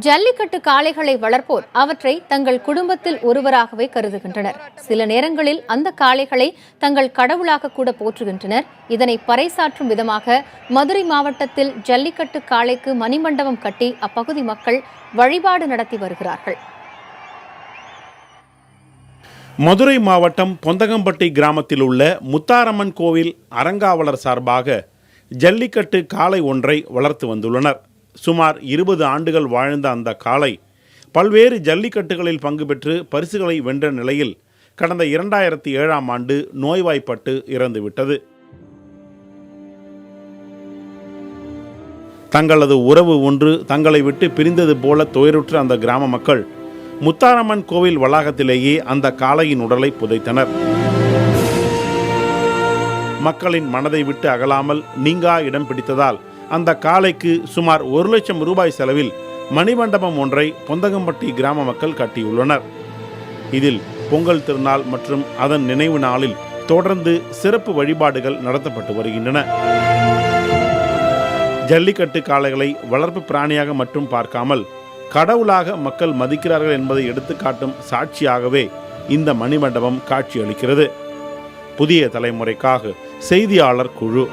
ஜல்லிக்கட்டு காளைகளை வளர்ப்போர் அவற்றை தங்கள் குடும்பத்தில் ஒருவராகவே கருதுகின்றனர். சில நேரங்களில் அந்த காளைகளை தங்கள் கடவுளாக கூட போற்றுகின்றனர். இதனை பறைசாற்றும் விதமாக மதுரை மாவட்டத்தில் ஜல்லிக்கட்டு காளைக்கு மணிமண்டபம் கட்டி அப்பகுதி மக்கள் வழிபாடு நடத்தி வருகிறார்கள். மதுரை மாவட்டம் பொந்தகம்பட்டி கிராமத்தில் உள்ள முத்தாரம்மன் கோவில் அறங்காவலர் சார்பாக ஜல்லிக்கட்டு காளை ஒன்றை வளர்த்து வந்துள்ளனர். சுமார் 20 ஆண்டுகள் வாழ்ந்த அந்த காளை பல்வேறு ஜல்லிக்கட்டுகளில் பங்கு பெற்று பரிசுகளை வென்ற நிலையில் கடந்த 2007ஆம் ஆண்டு நோய்வாய்ப்பட்டு இறந்துவிட்டது. தங்களது உறவு ஒன்று தங்களை விட்டு பிரிந்தது போல துயருற்ற அந்த கிராம மக்கள் முத்தாரம்மன் கோவில் வளாகத்திலேயே அந்த காளையின் உடலை புதைத்தனர். மக்களின் மனதை விட்டு அகலாமல் நீங்கா இடம் பிடித்ததால் அந்த காளைக்கு சுமார் 1 லட்சம் ரூபாய் செலவில் மணிமண்டபம் ஒன்றை பொந்தகம்பட்டி கிராம மக்கள் கட்டியுள்ளனர். இதில் பொங்கல் திருநாள் மற்றும் அதன் நினைவு நாளில் தொடர்ந்து சிறப்பு வழிபாடுகள் நடத்தப்பட்டு வருகின்றன. ஜல்லிக்கட்டு காளைகளை வளர்ப்பு பிராணியாக மட்டும் பார்க்காமல் கடவுளாக மக்கள் மதிக்கிறார்கள் என்பதை எடுத்துக்காட்டும் சாட்சியாகவே இந்த மணிமண்டபம் காட்சியளிக்கிறது. புதிய தலைமுறைக்காக செய்தியாளர் குழு.